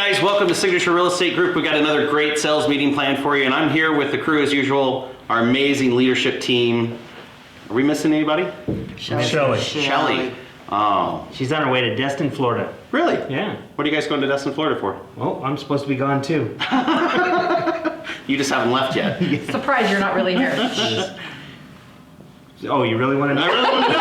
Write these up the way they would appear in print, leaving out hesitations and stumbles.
guys, welcome to Signature Real Estate Group. We got another great sales meeting planned for you, and I'm here with the crew as usual, our amazing leadership team. Are we missing anybody? Shelly. Oh. She's on her way to Destin, Florida. Really? Yeah. What are you guys going to Destin, Florida for? Well, I'm supposed to be gone too. You just haven't left yet. Surprised you're not really here. Oh, you really want to know? I really want to know.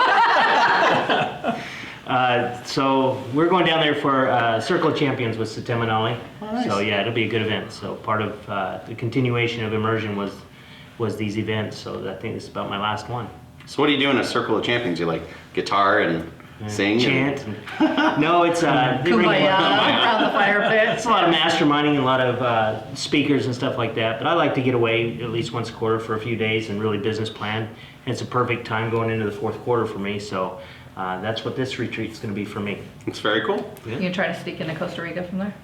So we're going down there for Circle of Champions with Satemanali. Oh, nice. So yeah, it'll be a good event. So part of the continuation of immersion was these events. So I think this is about my last one. So what do you do in a Circle of Champions? You like guitar and sing? Chant. No, it's Kumbaya around the fire pit. It's a lot of masterminding and a lot of speakers and stuff like that. But I like to get away at least once a quarter for a few days and really business plan. And it's a perfect time going into the fourth quarter for me. So that's what this retreat's going to be for me. It's very cool. Yeah. You trying to sneak into Costa Rica from there?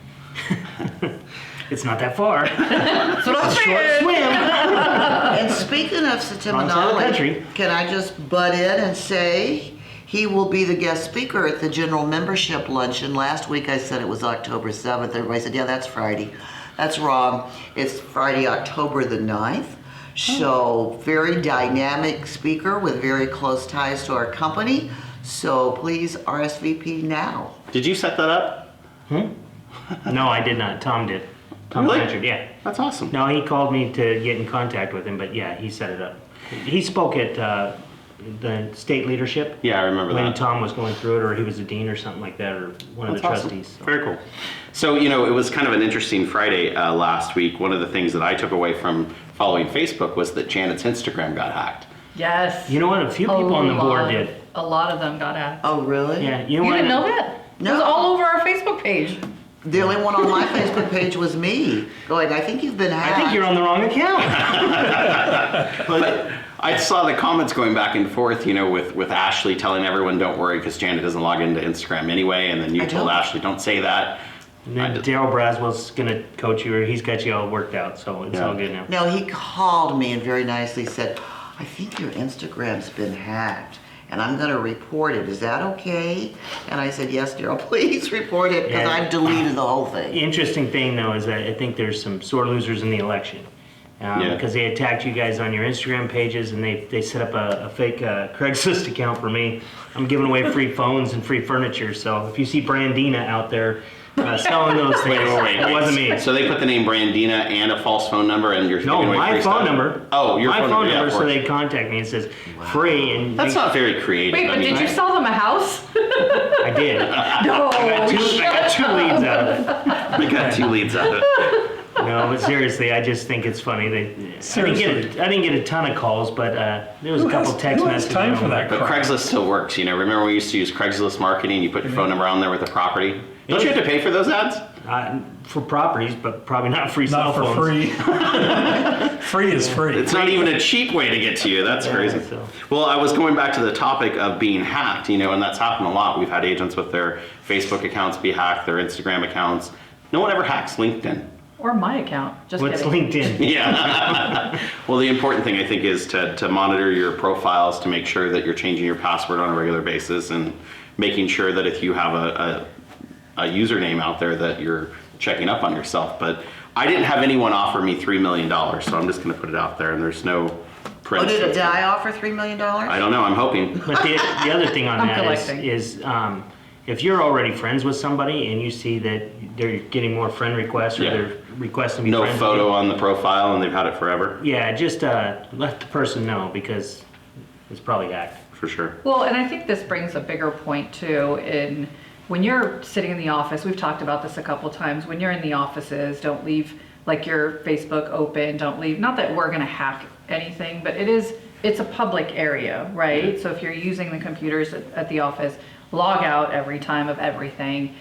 It's not that far. That's what I'm Short saying. swim. And speaking of Wrong side of the country. Satemanali, can I just butt in and say he will be the guest speaker at the general membership luncheon. Last week I said it was October 7th. Everybody said, yeah, that's Friday. That's wrong. It's Friday, October the 9th. So very dynamic speaker with very close ties to our company. So please RSVP now. Did you set that up? No, I did not. Tom did. Tom Really? Blanchard, yeah. That's awesome. No, he called me to get in contact with him, but yeah, he set it up. He spoke at the state leadership Yeah, I remember when that. Tom was going through it, or he was a dean or something like that, or one of the That's awesome. trustees. So. Very cool. So, it was kind of an interesting Friday last week. One of the things that I took away from following Facebook was that Janet's Instagram got hacked. Yes. You know what? A few people on the board did. A lot of them got hacked. Oh, really? Yeah, You what? didn't know that? No. It was all over our Facebook page. The only one on my Facebook page was me going, I think you've been hacked. I think you're on the wrong account. But I saw the comments going back and forth, with Ashley telling everyone don't worry because Janet doesn't log into Instagram anyway, and then you I told don't. Ashley don't say that. And then Daryl Braswell's going to coach you, or he's got you all worked out, so it's all good now. No, he called me and very nicely said, I think your Instagram's been hacked and I'm going to report it. Is that okay? And I said, yes, Daryl, please report it because Yeah. I've deleted the whole thing. The interesting thing, though, is that I think there's some sore losers in the election. Yeah. Because they attacked you guys on your Instagram pages, and they set up a fake Craigslist account for me. I'm giving away free phones and free furniture, so if you see Brandina out there selling those things, it wasn't me. So they put the name Brandina and a false phone number, and you're No, giving away my free phone stuff? number. Oh, your my phone phone number. number, Yeah, so of they course. contact me and says free, and That's not very creative. Wait, but I mean, did you sell them a house? I did. No. I got two leads out of it. We got 2 leads out of it. No, but seriously, I just think it's funny. I didn't get a ton of calls, but there was a couple text messages. time for that? But Craigslist still works. Remember we used to use Craigslist marketing? You put your phone number on there with the property. Don't you have to pay for those ads? For properties, but probably not free cell Not for phones. free. Free is free. It's not even a cheap way to get to you. That's crazy. so. Well, I was going back to the topic of being hacked, and that's happened a lot. We've had agents with their Facebook accounts be hacked, their Instagram accounts. No one ever hacks LinkedIn. Or my account. Just What's kidding. LinkedIn? Yeah. Well, the important thing I think is to monitor your profiles to make sure that you're changing your password on a regular basis and making sure that if you have a username out there that you're checking up on yourself. But I didn't have anyone offer me $3 million, so I'm just going to put it out there, and there's no Oh, prints. did I offer $3 million? I don't know. I'm hoping. But the other thing on I'm that collecting. is if you're already friends with somebody and you see that they're getting more friend requests or Yeah. they're requesting to be No friends with photo you, on the profile, and they've had it forever, yeah, just let the person know because it's probably hacked. for sure. Well, and I think this brings a bigger point too in when you're sitting in the office, we've talked about this a couple times, when you're in the offices, don't leave like your Facebook open, don't leave, not that we're gonna hack anything, but it's a public area, right? So if you're using the computers at the office, log out every time of everything,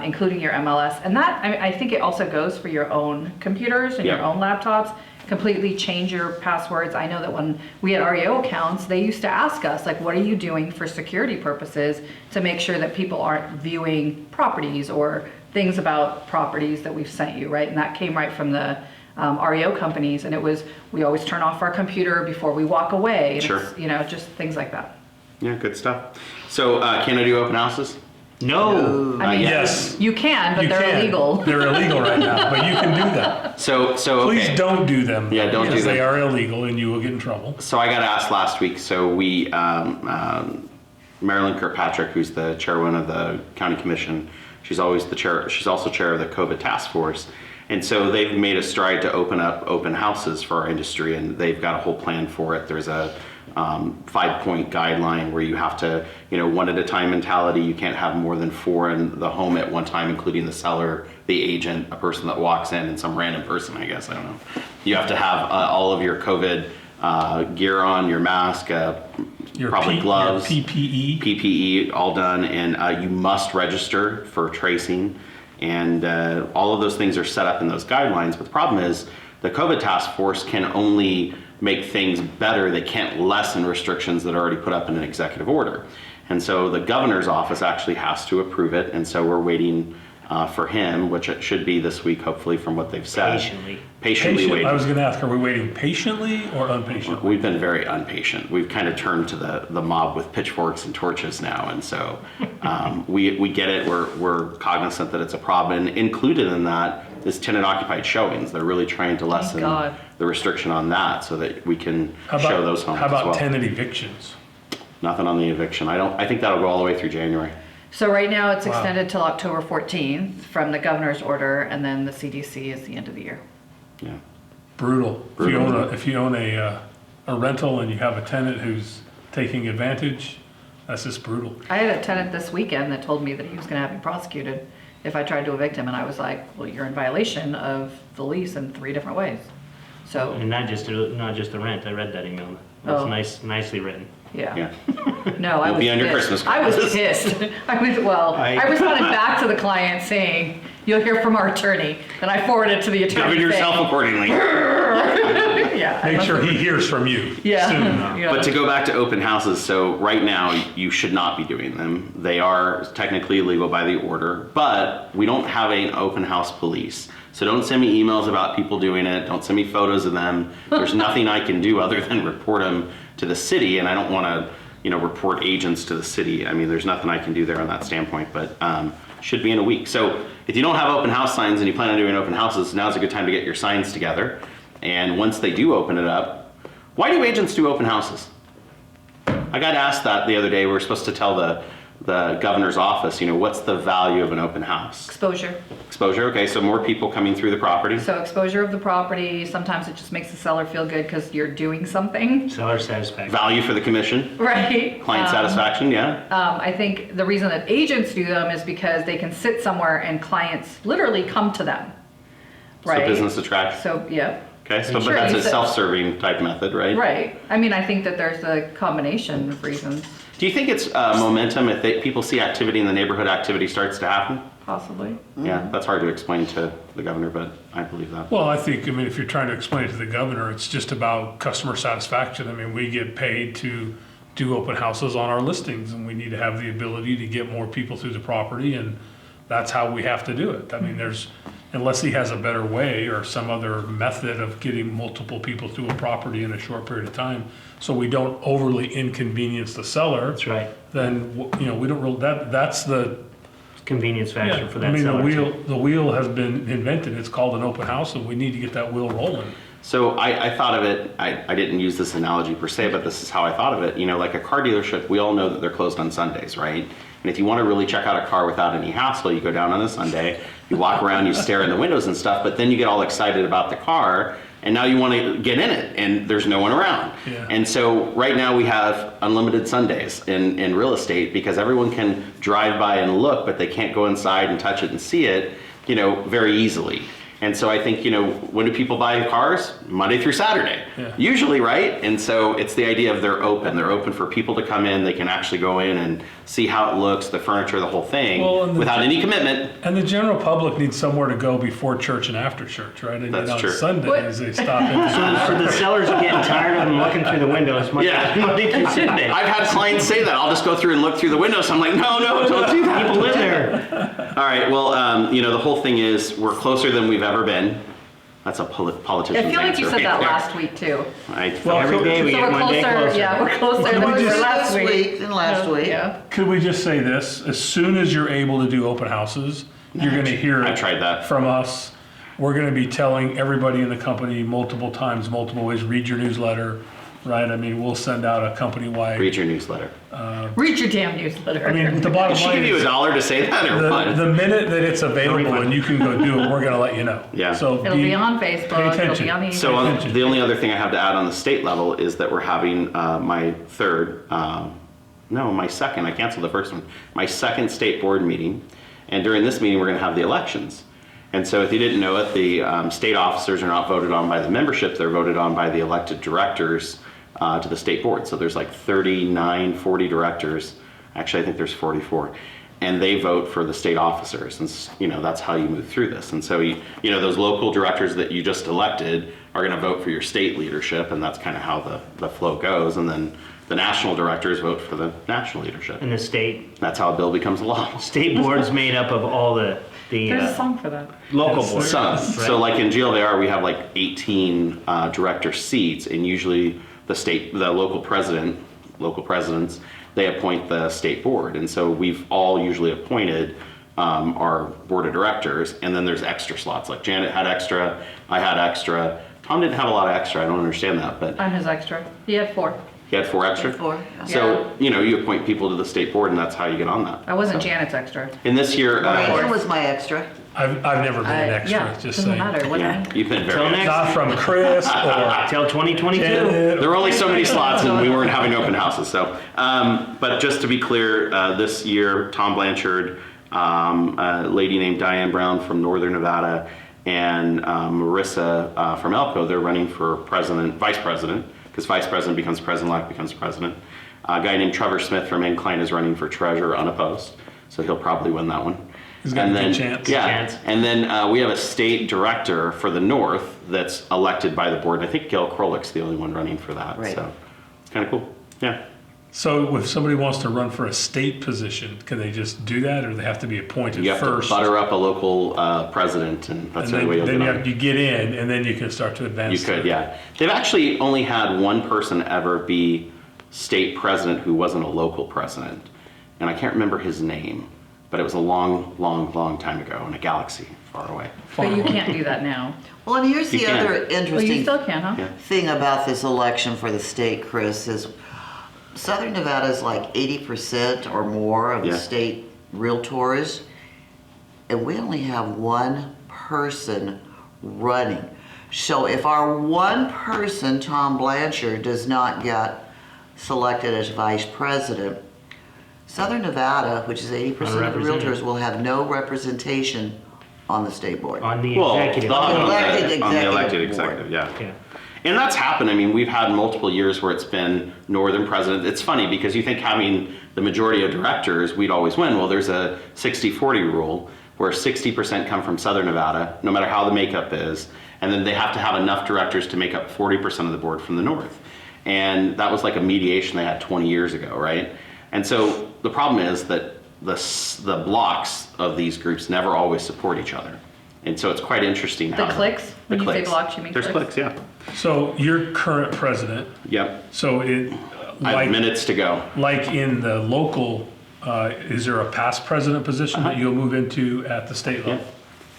including your MLS. And that, I think it also goes for your own computers and your Yeah. own laptops. Completely change your passwords. I know that when we had REO accounts, they used to ask us, like, what are you doing for security purposes to make sure that people aren't viewing properties or things about properties that we've sent you, right? And that came right from the REO companies. And it was, we always turn off our computer before we walk away. And Sure. it's, just things like that. Yeah, good stuff. So can I do open houses? No. I mean, Yes. you can, but You they're can. illegal. They're illegal right now, but you can do that. So okay. Please don't do them. Yeah, don't do because them. they are illegal and you will get in trouble. So I got asked last week. So we, Marilyn Kirkpatrick, who's the chairwoman of the county commission, she's always the chair. She's also chair of the COVID task force, and so they've made a stride to open up open houses for our industry, and they've got a whole plan for it. There's a 5-point guideline where you have to, one at a time mentality. You can't have more than 4 in the home at one time, including the seller, the agent, a person that walks in, and some random person, I guess. I don't know. You have to have all of your COVID gear on, your mask, probably gloves, your PPE. PPE, all done, and you must register for tracing. And all of those things are set up in those guidelines. But the problem is the COVID task force can only make things better. They can't lessen restrictions that are already put up in an executive order. And so the governor's office actually has to approve it. And so we're waiting for him, which it should be this week, hopefully, from what they've said. Patiently waiting. I was going to ask, are we waiting patiently or impatiently? We've been very impatient. We've kind of turned to the mob with pitchforks and torches now, and so we get it. We're cognizant that it's a problem. And included in that is tenant occupied showings. They're really trying to lessen the restriction on that so that we can show those homes. How about as well. tenant evictions? Nothing on the eviction. I think that'll go all the way through January. So right now it's Wow. extended till October 14th from the governor's order, and then the CDC is the end of the year. Yeah. Brutal. If you own a rental and you have a tenant who's taking advantage, that's just brutal. I had a tenant this weekend that told me that he was going to have me prosecuted if I tried to evict him, and I was like, well, you're in violation of the lease in 3 different ways. So, And not just the rent. I read that email. That's nicely written. yeah. Yeah. No, I Will was be on your pissed. Christmas I was cards. pissed. I responded back to the client saying, you'll hear from our attorney. Then I forwarded it to the attorney. Govern yourself saying, accordingly. yeah. I Make must sure have- he hears from you Yeah. soon. Yeah. But to go back to open houses, so right now you should not be doing them. They are technically illegal by the order, but we don't have an open house police. So don't send me emails about people doing it. Don't send me photos of them. There's nothing I can do other than report them to the city, and I don't want to, report agents to the city. I mean, there's nothing I can do there on that standpoint, but should be in a week. So if you don't have open house signs and you plan on doing open houses, now's a good time to get your signs together. And once they do open it up, why do agents do open houses? I got asked that the other day. We were supposed to tell the governor's office, what's the value of an open house? Exposure. Exposure, okay, so more people coming through the property. So exposure of the property, sometimes it just makes the seller feel good because you're doing something. Seller satisfaction. Value for the commission, Right. client satisfaction, yeah. I think the reason that agents do them is because they can sit somewhere and clients literally come to them. Right. So business attract. So, yeah. Okay, so Sure, but that's you a said- self-serving type method, right? Right. I mean, I think that there's a combination of reasons, Do you think it's momentum if people see activity in the neighborhood, activity starts to happen? possibly. Yeah, that's hard to explain to the governor, but I believe that. Well, I think, if you're trying to explain it to the governor, it's just about customer satisfaction. We get paid to do open houses on our listings, and we need to have the ability to get more people through the property, and that's how we have to do it. Unless he has a better way or some other method of getting multiple people through a property in a short period of time, so we don't overly inconvenience the seller. That's right. Then, we don't really, that's the, Convenience factor for that the seller. wheel has been invented. It's called an open house, and we need to get that wheel rolling. So I thought of it, I didn't use this analogy per se, but this is how I thought of it. Like a car dealership, we all know that they're closed on Sundays, right? And if you want to really check out a car without any hassle, you go down on a Sunday, you walk around, you stare in the windows and stuff, but then you get all excited about the car, and now you want to get in it, and there's no one around. Yeah. And so right now we have unlimited Sundays in real estate because everyone can drive by and look, but they can't go inside and touch it and see it, very easily. And so I think, when do people buy cars? Monday through Saturday, Yeah. usually, right? And so it's the idea of they're open for people to come in, they can actually go in and see how it looks, the furniture, the whole thing, Well, and without any commitment. And the general public needs somewhere to go before church and after church, right? And That's on true. Sundays, they stop in. So the sellers are getting tired of them looking through the windows Yeah. Monday through Sunday. I've had clients say that. I'll just go through and look through the windows. I'm like, no, don't do that. People live there. All right, well, the whole thing is we're closer than we've ever been. That's a politician's I feel like you answer said right that there. last week too. Well, Every day we So get we're one day closer, closer. yeah, we're closer than we were This last week. than last week. Yeah. could we just say this? As soon as you're able to do open houses, you're going to hear I it tried that. from us. We're going to be telling everybody in the company multiple times, multiple ways, read your newsletter, right? I mean, we'll send out a company-wide. Read your newsletter. Read your damn newsletter. I mean, the bottom Did she line give you is $1 to say that or what? the minute that it's available and you can go do it, we're going to let you know. Yeah. So It'll be on Facebook, pay it'll attention. be on the. So the only other thing I have to add on the state level is that we're having my my second, I canceled the first one, my second state board meeting. And during this meeting, we're going to have the elections. And so if you didn't know it, the state officers are not voted on by the membership, they're voted on by the elected directors to the state board. So there's like 39, 40 directors. Actually, I think there's 44. And they vote for the state officers. And that's how you move through this. And so, those local directors that you just elected are going to vote for your state leadership. And that's kind of how the flow goes. And then the national directors vote for the national leadership. And the state That's how a bill becomes law. board's made up of all the There's a song for that. local boards. Some. right? So like in GLVR, we have like 18 director seats, and usually the local presidents, they appoint the state board. And so we've all usually appointed our board of directors, and then there's extra slots. Like Janet had extra, I had extra. Tom didn't have a lot of extra, I don't understand that, but I'm his extra. He had 4. he had 4 extra. 4, yeah. So, you appoint people to the state board, and that's how you get on that. I wasn't Janet's extra. And this year, Ryan was my extra. I've never been an extra, Yeah, just doesn't saying. matter. What yeah, you've been Till very next- Not from Chris or Till 2022. Janet. There were only so many slots, and we weren't having open houses. So, but just to be clear, this year, Tom Blanchard, a lady named Diane Brown from Northern Nevada, and Marissa from Elko, they're running for vice president, because vice president becomes president-elect, becomes president. A guy named Trevor Smith from Incline is running for treasurer unopposed, so he'll probably win that one. He's got a good chance. Yeah, Chance. and then we have a state director for the North that's elected by the board. And I think Gail Krolik's the only one running for that. Right. So it's kind of cool. Yeah. So if somebody wants to run for a state position, can they just do that, or do they have to be appointed You have first? to butter up a local president, and that's and the way you'll then get you, on. you get in, and then you can start to advance. You could, yeah. They've actually only had one person ever be state president who wasn't a local president. And I can't remember his name, but it was a long, long, long time ago in a galaxy far away. But you can't do that now. Well, and here's You the can. other Well, you interesting still can, huh? Yeah. thing about this election for the state, Chris, is Southern Nevada is like 80% or more of the Yeah. state realtors, and we only have one person running. So if our one person, Tom Blanchard, does not get selected as vice president, Southern Nevada, which is 80% of the Unrepresented. realtors, will have no representation on the state board. On the Well, executive. on the Elected on the executive elected board. executive, yeah. Yeah. And that's happened. I mean, we've had multiple years where it's been Northern president. It's funny because you think having the majority of directors, we'd always win. Well, there's a 60-40 rule where 60% come from Southern Nevada, no matter how the makeup is. And then they have to have enough directors to make up 40% of the board from the North. And that was like a mediation they had 20 years ago, right? And so the problem is that the blocks of these groups never always support each other. And so it's quite interesting how... The cliques? When you say blocks, you mean There's cliques? cliques, yeah. So you're current president. Yep. So it I have minutes to go. like in the local, is there a past president position that you'll move into at the state Yeah. level?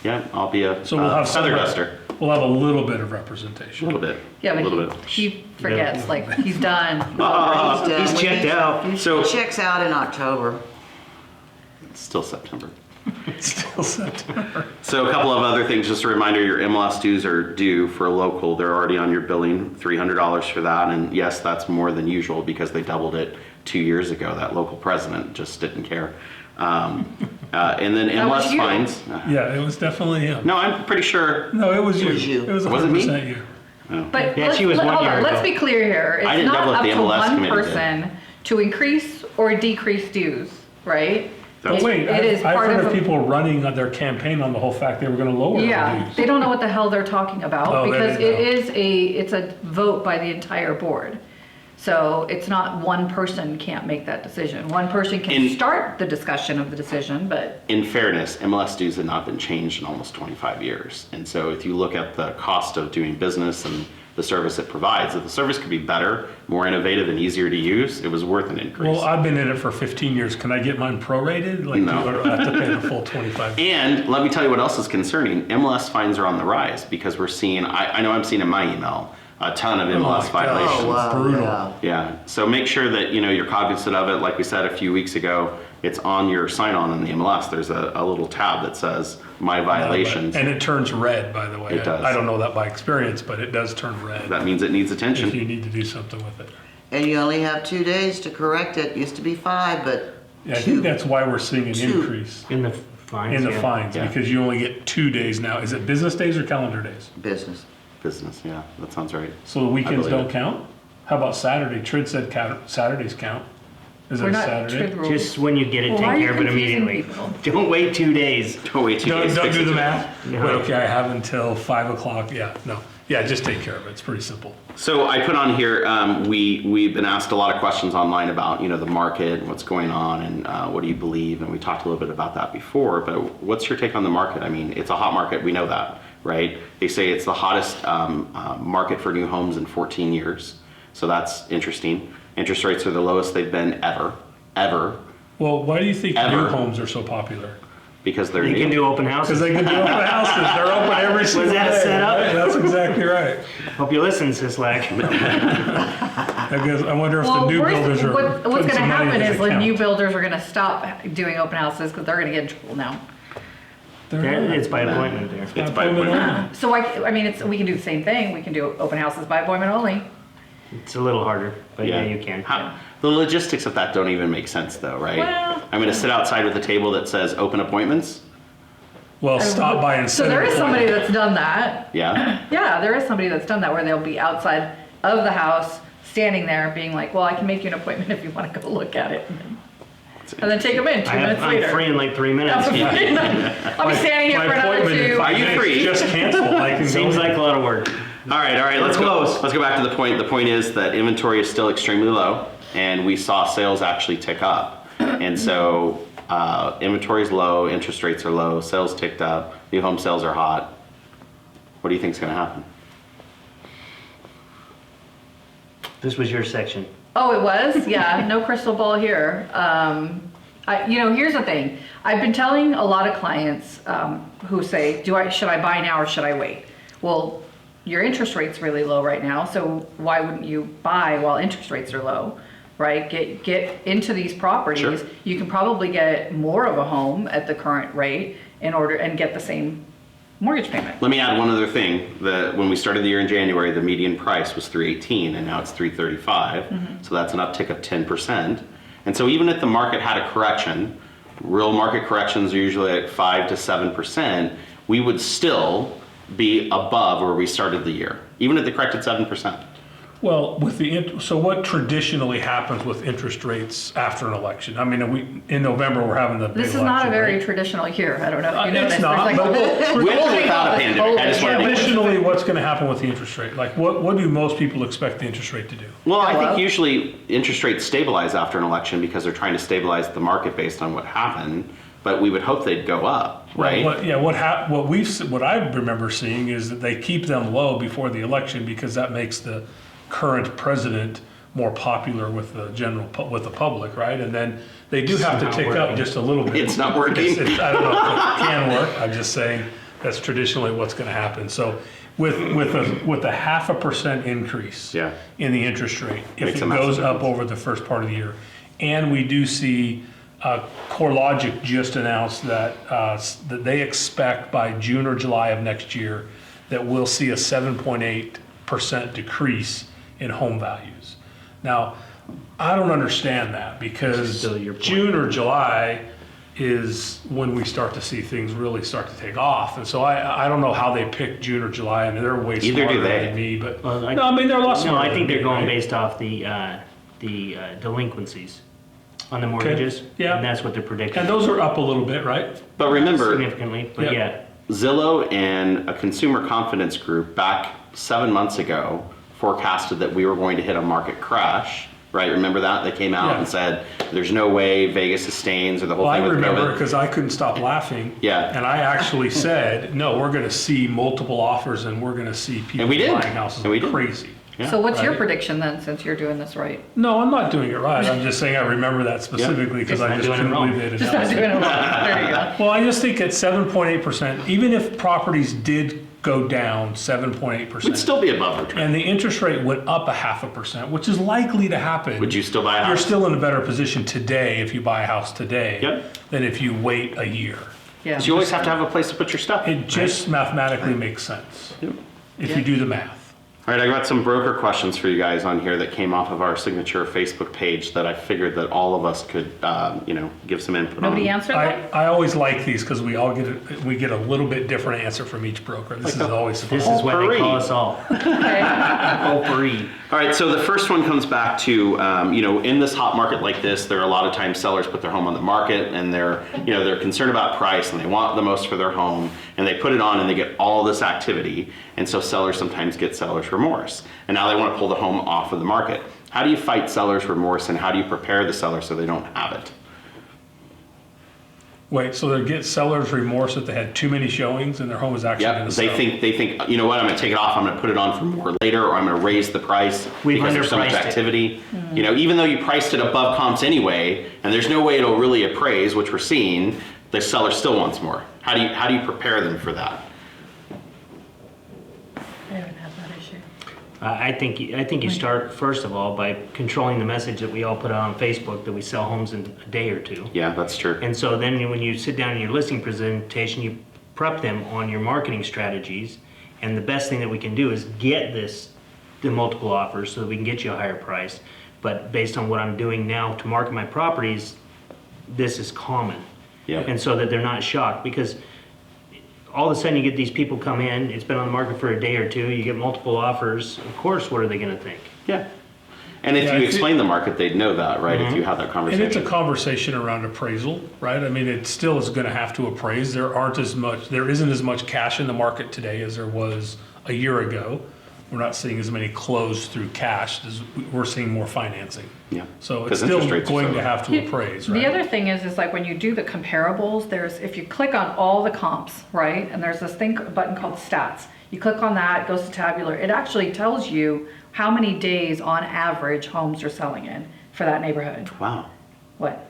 Yeah, I'll be a So we'll have feather some- duster. We'll have a little bit of A representation. little bit. Yeah, a little but bit. he forgets, like, he's done. He's done. He's checked out. So Checks out in October. it's still September. Still September. So a couple of other things, just a reminder, your MLS dues are due for a local. They're already on your billing, $300 for that. And yes, that's more than usual because they doubled it 2 years ago. That local president just didn't care. And then That was MLS you. fines. Yeah, it was definitely him. No, I'm pretty sure. No, it was you. It was you. It was Was it me? 100% you. But Yeah, she was one hold year on, let's ago. be clear here. I It's didn't not double it, up the to MLS one committee did. person to increase or decrease dues, right? That's- But wait, It is I've part heard of of a- people running on their campaign on the whole fact they were going to lower the Yeah, dues. they don't know what the hell they're talking about Oh, they because didn't know. it's a vote by the entire board. So it's not one person can't make that decision. One person can start the discussion of the decision, but In fairness, MLS dues have not been changed in almost 25 years. And so if you look at the cost of doing business and the service it provides, if the service could be better, more innovative, and easier to use, it was worth an increase. Well, I've been in it for 15 years. Can I get mine prorated? Like, No. or do I have to pay the full 25? And let me tell you what else is concerning. MLS fines are on the rise because we're seeing, I know I'm seeing in my email, a ton of MLS my gosh. violations. Oh, wow, brutal. yeah. Yeah, so make sure that, you're cognizant of it. Like we said a few weeks ago, it's on your sign-on in the MLS. There's a little tab that says My Violations. And it turns red, by the way. It does. I don't know that by experience, but it does turn red That means it needs if attention. you need to do something with it. And you only have 2 days to correct it. Used to be 5, but Yeah, I 2. think that's why we're seeing an 2. increase In the fines. in the yeah. fines, Yeah. because you only get 2 days now. Is it business days or calendar days? Business. Business, yeah, that sounds right. So the weekends believe don't it. count? How about Saturday? Trid said Saturdays count. Is it we're a not Saturday? TRID rules. Just when you get it, Well, why are take you care of it confusing immediately. people? Don't wait 2 days. Don't wait 2 days. Don't fix do it the today. math? No. But okay, I have until 5 o'clock. Yeah, no. Yeah, just take care of it. It's pretty simple. So I put on here, we've been asked a lot of questions online about, the market, what's going on, and what do you believe? And we talked a little bit about that before, but what's your take on the market? I mean, it's a hot market, we know that, right? They say it's the hottest market for new homes in 14 years. So that's interesting. Interest rates are the lowest they've been ever, Well, why do you think Ever. new homes are so popular? because they're You new. can do open Because houses. they can do open houses. They're open every single that day. set up? Right? That's exactly right. Hope you listen, Sislak. I wonder if the new builders are what's putting going to some money happen into is the the account. new builders are going to stop doing open houses because they're going to get in trouble now. They're not. It's by appointment there. It's by appointment. So I mean, we can do the same thing. We can do open houses by appointment only. It's a little harder, but yeah, you can. The logistics of that don't even make sense though, right? Well- I'm gonna sit outside with a table that says open appointments. Well, stop by and So set there an is somebody appointment. that's done that. Yeah, Yeah, there is somebody that's done that where they'll be outside of the house, standing there, being like, "Well, I can make you an appointment if you want to go look at it," and then take them in 2 minutes I'm later. free in like 3 minutes. I'll be standing here My for another appointment in 2. 5 Are you minutes, free? Just cancel. I can Seems go. like a lot of work. all right, let's We're go. close. Let's go back to the point. The point is that inventory is still extremely low, and we saw sales actually tick up. And so inventory is low, interest rates are low, sales ticked up, new home sales are hot. What do you think is gonna happen? This was your section. Oh, it was? Yeah, no crystal ball here. Here's the thing. I've been telling a lot of clients who say, should I buy now or should I wait? Well, your interest rate's really low right now, so why wouldn't you buy while interest rates are low, right? Get into these properties. Sure. You can probably get more of a home at the current rate and get the same mortgage payment. Let me add one other thing. When we started the year in January, the median price was $318, and now it's $335. So that's an uptick of 10%. And so even if the market had a correction, real market corrections are usually at 5 to 7%, we would still be above where we started the year, even if they corrected 7%. Well, so what traditionally happens with interest rates after an election? I mean, in November, we're having the big This is not a election, very right? traditional year. I don't know if you know It's this. not, There's but With or without a pandemic, I just wanted to make Traditionally, what's going to happen with the interest rate? Like, what do most people expect the interest rate to do? Well, I Go think up. usually interest rates stabilize after an election because they're trying to stabilize the market based on what happened, but we would hope they'd go up, right? What I remember seeing is that they keep them low before the election because that makes the current president more popular with the with the public, right? And then they do have to not tick up working. just a little bit. It's not working. I don't know if it can work. I'm just saying that's traditionally what's going to happen. So with a 0.5% increase Yeah. in the interest rate, if Makes it a massive goes up difference. over the first part of the year, and we do see CoreLogic just announced that they expect by June or July of next year that we'll see a 7.8% decrease in home values. Now, I don't understand that because Still your point. June or July is when we start to see things really start to take off. And so I don't know how they pick June or July, and they're way Either do smarter they. than me. But Well, no, I mean they're a lot No, smarter. I think than they're me, going right? based off the delinquencies on the mortgages. Yeah. And that's what they're predicting. And those are up a little bit, right? But remember, Significantly, but Yeah. yeah. Zillow and a consumer confidence group back 7 months ago forecasted that we were going to hit a market crash, right? Remember that? They came out Yeah. and said, there's no way Vegas sustains or the whole Well, I thing with remember COVID. because I couldn't stop laughing. Yeah. And I actually said, no, we're going to see multiple offers and we're going to see people And we did. buying houses And we like did. crazy. Yeah. So what's your Right. prediction then, since you're doing this right? No, I'm not doing it right. I'm just saying I remember that specifically because Just I not just doing it couldn't wrong. believe they Just not announced doing it. it wrong. There you go. Well, I just think at 7.8%, even if properties did go down 7.8%, We'd still be above the trend. and the interest rate went up 0.5%, which is likely to happen. Would you still buy a You're house? still in a better position today if you buy a house today Yep. than if you wait a year. Yeah. 'Cause you always have to have a place to put your stuff. It just mathematically makes sense Yep. if you do the math. All right, I got some broker questions for you guys on here that came off of our signature Facebook page that I figured that all of us could, give some input on. Nobody answered that? I always like these because we get a little bit different answer from each broker. This is always This fun. is what they call us all. Okay. Potpourri. All right, so the first one comes back to, in this hot market like this, there are a lot of times sellers put their home on the market and they're concerned about price and they want the most for their home and they put it on and they get all this activity. And so sellers sometimes get seller's remorse. And now they want to pull the home off of the market. How do you fight seller's remorse and how do you prepare the seller so they don't have it? Wait, so they get seller's remorse that they had too many showings and their home is actually going Yep, to sell. they think, you know what, I'm gonna take it off, I'm gonna put it on for more later, or I'm gonna raise the price We've because there's so much underpriced it. activity. Even though you priced it above comps anyway, and there's no way it'll really appraise, which we're seeing, the seller still wants more. How do you prepare them for that? I haven't had that issue. I think you start, first of all, by controlling the message that we all put out on Facebook that we sell homes in a day or two. Yeah, that's true. And so then when you sit down in your listing presentation, you prep them on your marketing strategies. And the best thing that we can do is get the multiple offers so that we can get you a higher price. But based on what I'm doing now to market my properties, this is common. Yeah. And so that they're not shocked, because all of a sudden you get these people come in, it's been on the market for a day or two, you get multiple offers, of course, what are they gonna think? Yeah. And if Yeah, you I explain the market, they'd know that, right? If you had that And conversation. it's a conversation around appraisal, right? I mean, it still is going to have to appraise. There isn't as much cash in the market today as there was a year ago. We're not seeing as many close through cash. We're seeing more financing. Yeah. So 'Cause it's still interest rates are going so to low. have to appraise, right? The other thing is like when you do the comparables, if you click on all the comps, right? And there's this button called stats. You click on that, it goes to tabular. It actually tells you how many days on average homes are selling in for that neighborhood. Wow. What?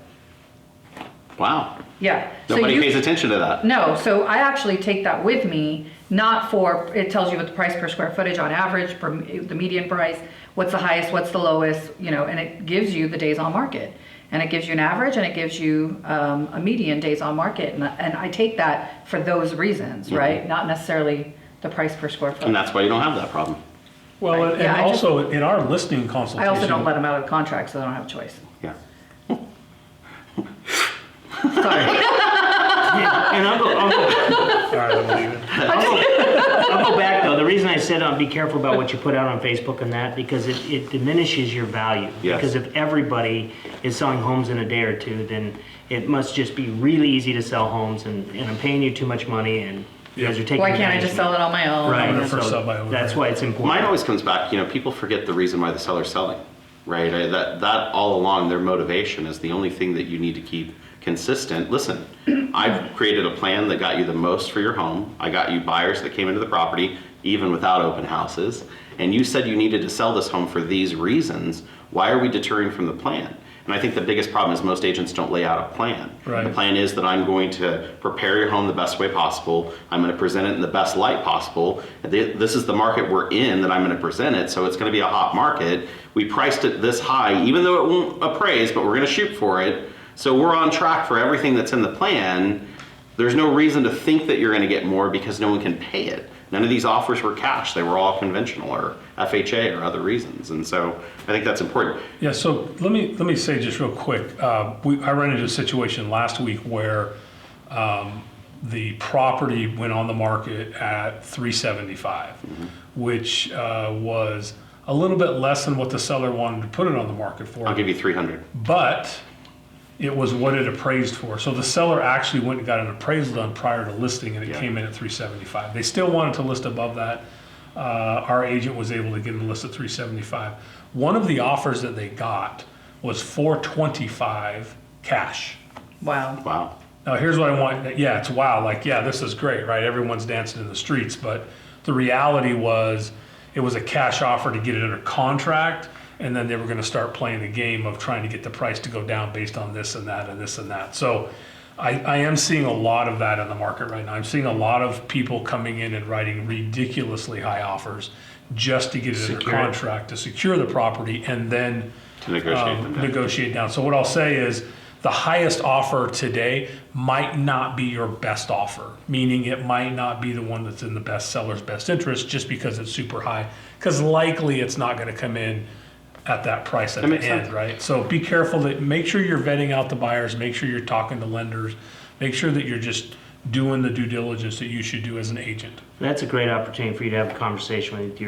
Wow. Yeah. So Nobody you- pays attention to that. No, so I actually take that with me, it tells you what the price per square footage on average, the median price, what's the highest, what's the lowest, and it gives you the days on market. And it gives you an average and it gives you a median days on market. And I take that for those reasons, right? Not necessarily the price per square foot. And that's why you don't have that problem. Well, Right. and Yeah, I just- also in our listing I consultation. also don't let them out of contract, so they don't have a choice. Yeah. Sorry. And I'll go All right, I'm leaving. I'll go back though. The reason I said be careful about what you put out on Facebook and that, because it diminishes your value. Yes. Because if everybody is selling homes in a day or two, then it must just be really easy to sell homes, and I'm paying you too much money, and you guys are taking Why can't I advantage just of sell me. it on my own? Right. Owner for so sell by owner. that's why it's important. Mine always comes back, people forget the reason why the seller's selling, right? That all along, their motivation is the only thing that you need to keep consistent. Listen, I've created a plan that got you the most for your home. I got you buyers that came into the property, even without open houses. And you said you needed to sell this home for these reasons. Why are we deterring from the plan? And I think the biggest problem is most agents don't lay out a plan. Right. The plan is that I'm going to prepare your home the best way possible. I'm going to present it in the best light possible. This is the market we're in that I'm going to present it, so it's going to be a hot market. We priced it this high, even though it won't appraise, but we're going to shoot for it. So we're on track for everything that's in the plan. There's no reason to think that you're going to get more because no one can pay it. None of these offers were cash. They were all conventional or FHA or other reasons. And so I think that's important. Yeah, so let me say just real quick. I ran into a situation last week where the property went on the market at $375, which was a little bit less than what the seller wanted to put it on the market for. I'll give you 300. But it was what it appraised for. So the seller actually went and got an appraisal done prior to listing, and it came in at $375. They still wanted to list above that. our agent was able to get them listed 375. One of the offers that they got was 425 cash. Wow. Wow. Now, here's what I want. Yeah, it's wow. Like, yeah, this is great, right? Everyone's dancing in the streets. But the reality was it was a cash offer to get it under contract. And then they were going to start playing the game of trying to get the price to go down based on this and that and this and that. So I am seeing a lot of that in the market right now. I'm seeing a lot of people coming in and writing ridiculously high offers just to get it under contract, to secure the property, and then To negotiate them down. negotiate down. So what I'll say is the highest offer today might not be your best offer, meaning it might not be the one that's in the best seller's best interest just because it's super high, because likely it's not going to come in at that price at That the makes end, sense. right? So be careful that, make sure you're vetting out the buyers, make sure you're talking to lenders, make sure that you're just doing the due diligence that you should do as an agent. That's a great opportunity for you to have a conversation with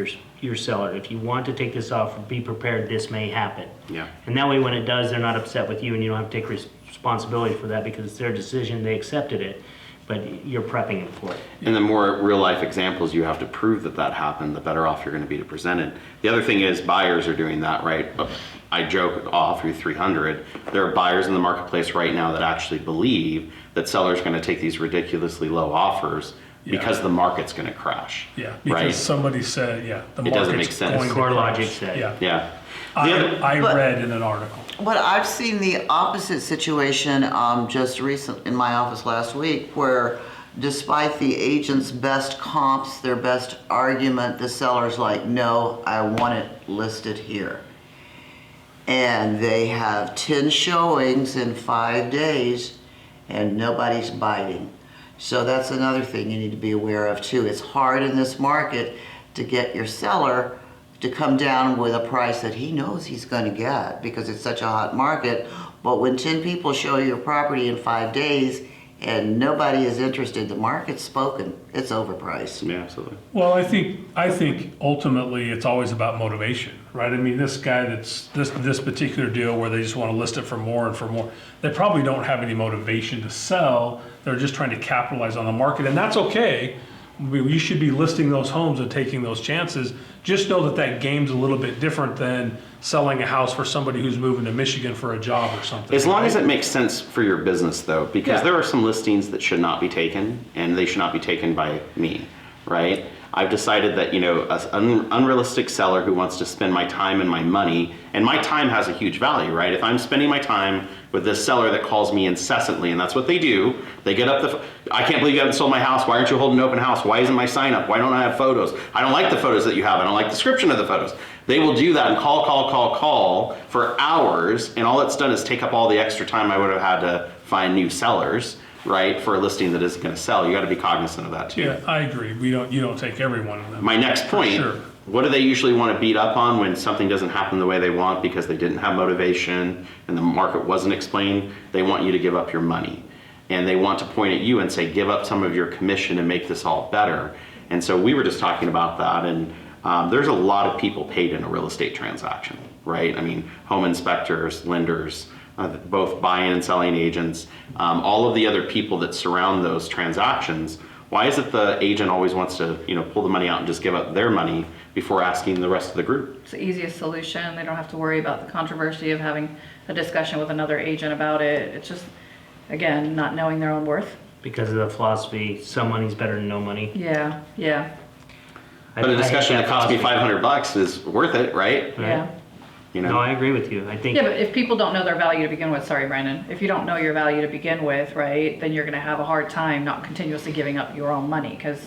your seller. If you want to take this offer, be prepared this may happen. Yeah. And that way when it does, they're not upset with you and you don't have to take responsibility for that because it's their decision, they accepted it, but you're prepping them for it. And the more real life examples you have to prove that that happened, the better off you're going to be to present it. The other thing is buyers are doing that, right? I joke, I'll offer you 300. There are buyers in the marketplace right now that actually believe that sellers are going to take these ridiculously low offers because the market's going to crash. Yeah, because right? somebody said, yeah, the It doesn't market's make sense. going to Core crash. logic said. Yeah. Yeah. The other- I But- read in an article. But I've seen the opposite situation just recent in my office last week, where despite the agent's best comps, their best argument, the seller's like, no, I want it listed here. And they have 10 showings in 5 days and nobody's biting. So that's another thing you need to be aware of too. It's hard in this market to get your seller to come down with a price that he knows he's going to get because it's such a hot market. But when 10 people show your property in 5 days and nobody is interested, the market's spoken. It's overpriced. Yeah, absolutely. Well, I think ultimately it's always about motivation, right? I mean, this guy that's this particular deal where they just want to list it for more and for more, they probably don't have any motivation to sell. They're just trying to capitalize on the market, and that's okay. You should be listing those homes and taking those chances. Just know that that game's a little bit different than selling a house for somebody who's moving to Michigan for a job or something. As long right? as it makes sense for your business though, because Yeah. there are some listings that should not be taken and they should not be taken by me, right? I've decided that, an unrealistic seller who wants to spend my time and my money, and my time has a huge value, right? If I'm spending my time with this seller that calls me incessantly, and that's what they do, they get up I can't believe you haven't sold my house. Why aren't you holding an open house? Why isn't my sign up? Why don't I have photos? I don't like the photos that you have. I don't like the description of the photos. They will do that and call for hours, and all it's done is take up all the extra time I would have had to find new sellers, right, for a listing that isn't going to sell. You got to be cognizant of that too. Yeah, I agree. You don't take every one of them. My next point, Sure. what do they usually want to beat up on when something doesn't happen the way they want because they didn't have motivation and the market wasn't explained? They want you to give up your money. And they want to point at you and say, give up some of your commission and make this all better. And so we were just talking about that, and there's a lot of people paid in a real estate transaction, right? I mean, home inspectors, lenders, both buying and selling agents, all of the other people that surround those transactions. Why is it the agent always wants to, pull the money out and just give up their money before asking the rest of the group? It's the easiest solution. They don't have to worry about the controversy of having a discussion with another agent about it. It's just, again, not knowing their own worth. Because of the philosophy, some money's better than no money. Yeah, yeah, I- But a I hate discussion that cost me philosophy. $500 is worth it, right? yeah. No, I agree with you. I think Yeah, but if people don't know their value to begin with, sorry, Brandon, if you don't know your value to begin with, right, then you're gonna have a hard time not continuously giving up your own money, because,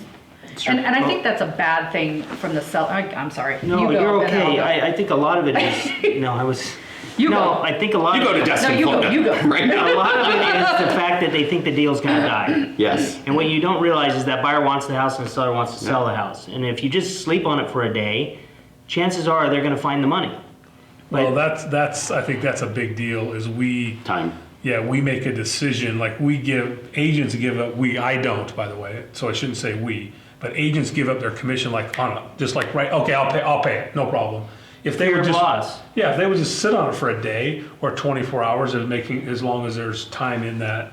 and I think that's a bad thing from the seller. I'm sorry. no, You go, you're and then I'll okay. go. I think a lot of it is. No, I was. You no, go. I think a lot. You of go to it, Destin No, you go, Florida you go. right now. A lot of it is the fact that they think the deal's gonna die. Yes. And what you don't realize is that buyer wants the house and the seller wants to sell the house. And if you just sleep on it for a day, chances are they're gonna find the money. Well, that's I think that's a big deal. Is we make a decision, like agents give up. I don't, by the way, so I shouldn't say we, but agents give up their commission like just like right. Okay, I'll pay it, no problem. If they Fear would of just loss. if they would just sit on it for a day or 24 hours, and making as long as there's time in that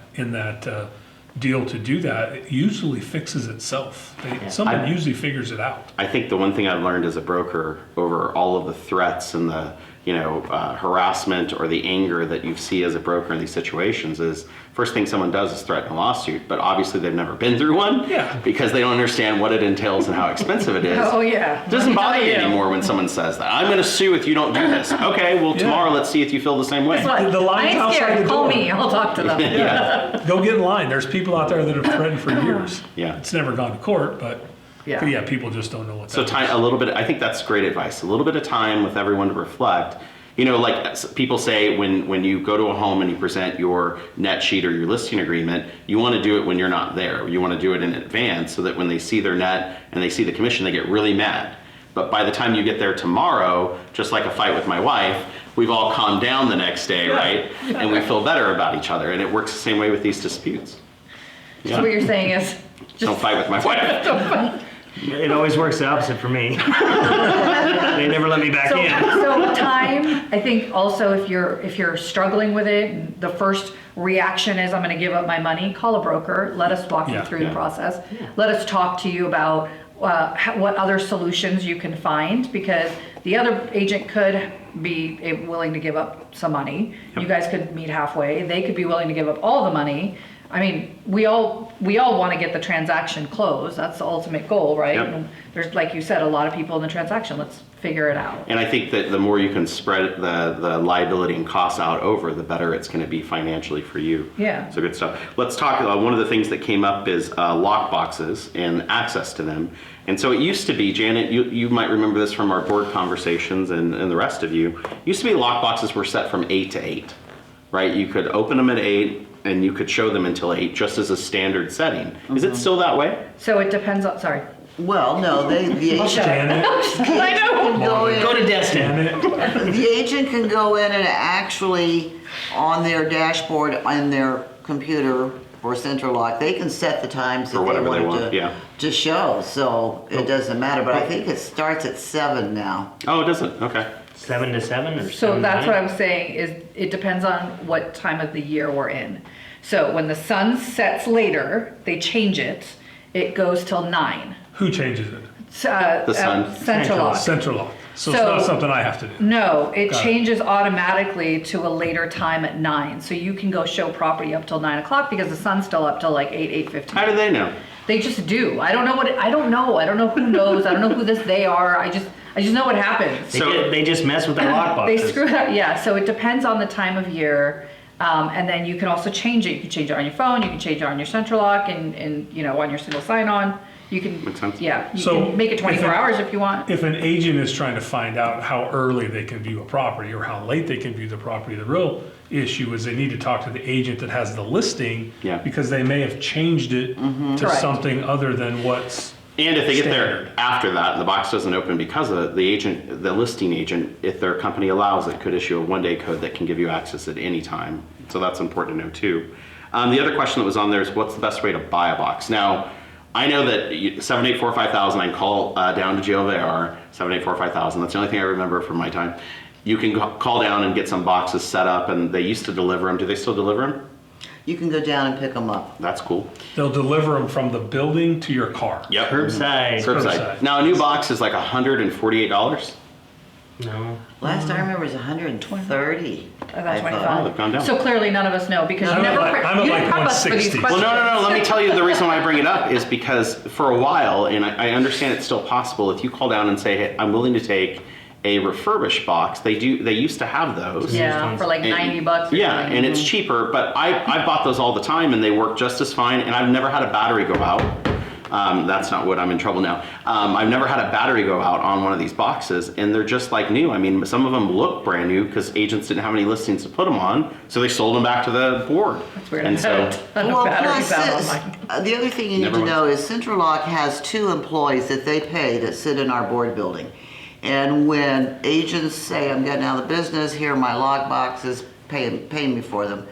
deal to do that, it usually fixes itself. Someone usually figures it out. I think the one thing I've learned as a broker over all of the threats and the harassment or the anger that you see as a broker in these situations is first thing someone does is threaten a lawsuit, but obviously they've never been through one because they don't understand what it entails and how expensive it is. Oh yeah. It doesn't bother me anymore when someone says that. I'm going to sue if you don't do this. Okay, well tomorrow let's see if you feel the same way. Guess what? The line's I ain't outside scared. the Call door. me. I'll talk to them. Yeah. Go get in line. There's people out there that have threatened for years. Yeah. It's never gone to court, but Yeah. people just don't know what So that time, a little bit, I think that's great advice. A little bit of time with everyone to reflect. Like people say when you go to a home and you present your net sheet or your listing agreement, you want to do it when you're not there. You want to do it in advance so that when they see their net and they see the commission, they get really mad. But by the time you get there tomorrow, just like a fight with my wife, we've all calmed down the next day, right? And we feel better about each other. And it works the same way with these disputes. So what you're saying is, Don't fight with my wife. It always works the opposite for me. They never let me back in. so time. I think also if you're struggling with it, and the first reaction is I'm going to give up my money. Call a broker. Let us walk you through the process. Let us talk to you about what other solutions you can find, because the other agent could be willing to give up some money. You guys could meet halfway. They could be willing to give up all the money. I mean, we all want to get the transaction closed. That's the ultimate goal, right? Yep. And there's, like you said, a lot of people in the transaction. Let's figure it out. And I think that the more you can spread the liability and costs out over, the better it's going to be financially for you. Yeah. So good stuff. Let's talk, one of the things that came up is lockboxes and access to them. And so it used to be, Janet, you might remember this from our board conversations and the rest of you, used to be lockboxes were set from 8 to 8, right? You could open them at 8 and you could show them until 8 just as a standard setting. Is it still that way? So it depends on, sorry. Well, no, the agent Janet, I know. can go in. Go to Destin. Janet, The agent can go in and actually, on their dashboard, on their computer for Central Lock, they can set the times that Or they whatever they want want, to, yeah. to show. So it doesn't matter, but I think it starts at 7 now. Oh, it doesn't? Okay. 7 to 7 or So 7 that's to what 9? I'm saying is it depends on what time of the year we're in. So when the sun sets later, they change it. It goes till 9. who changes it? The sun. Central Lock. Central Lock. So, So- it's not something I have to do. No, it Got it. changes automatically to a later time at 9. So you can go show property up till 9 o'clock because the sun's still up till like 8, 8:15. How do they know? They just do. I don't know I don't know. I don't know who knows. I don't know who they are. I just know what happens. They just mess with their lockboxes. They screw it up. Yeah. So it depends on the time of year. And then you can also change it. You can change it on your phone. You can change it on your Central Lock and on your single sign-on. You can, Makes sense. yeah, you So can make it 24 if it- hours if you want. If an agent is trying to find out how early they can view a property or how late they can view the property, the real issue is they need to talk to the agent that has the listing Yeah. because they may have changed it to Correct. something other than what's And if they get there Standard. after that and the box doesn't open because of it, the agent, the listing agent, if their company allows it, could issue a 1-day code that can give you access at any time. So that's important to know too. The other question that was on there is what's the best way to buy a box? Now, I know that 784-5000, I can call down to GLVR, 784-5000. That's the only thing I remember from my time. You can call down and get some boxes set up, and they used to deliver them. Do they still deliver them? You can go down and pick them up. That's cool. they'll deliver them from the building to your car. Yep. Curbside. Curbside. Now, a new box is like $148. No. Last I remember was 130. About I thought. 25. Oh, they've gone down. So clearly none of us know because you I'm never at like- I'm at you like didn't prep us for these 160. questions. Well, no. Let me tell you the reason why I bring it up is because for a while, and I understand it's still possible, if you call down and say, hey, I'm willing to take a refurbished box, they used to have those. Yeah, for like And- 90 bucks. Or Yeah, something. and it's cheaper, but I bought those all the time and they work just as fine, and I've never had a battery go out. That's not what I'm in trouble now. I've never had a battery go out on one of these boxes, and they're just like new. I mean, some of them look brand new because agents didn't have any listings to put them on, so they sold them back to the board. That's weird. And so, Well, Batteries plus, out on this- mine. the other thing you need Never to mind. know is Central Lock has 2 employees that they pay that sit in our board building. And when agents say, I'm getting out of the business, here are my lock boxes, pay me for them.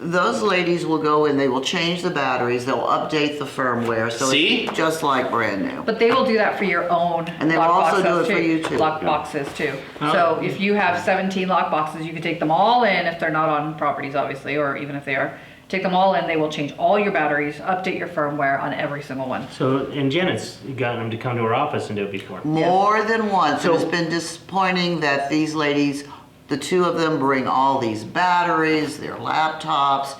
those ladies will go in, they will change the batteries, they'll update the firmware, so See? it's just like brand new. But they will do that for your own And they will also do lockboxes it for you too. Lock boxes too. Oh. So if you have 17 lock boxes, you can take them all in if they're not on properties, obviously, or even if they are. Take them all in, they will change all your batteries, update your firmware on every single one. So, and Janet's gotten them to come to our office and do it before. More than once. So- It's been disappointing that these ladies, the two of them bring all these batteries, their laptops,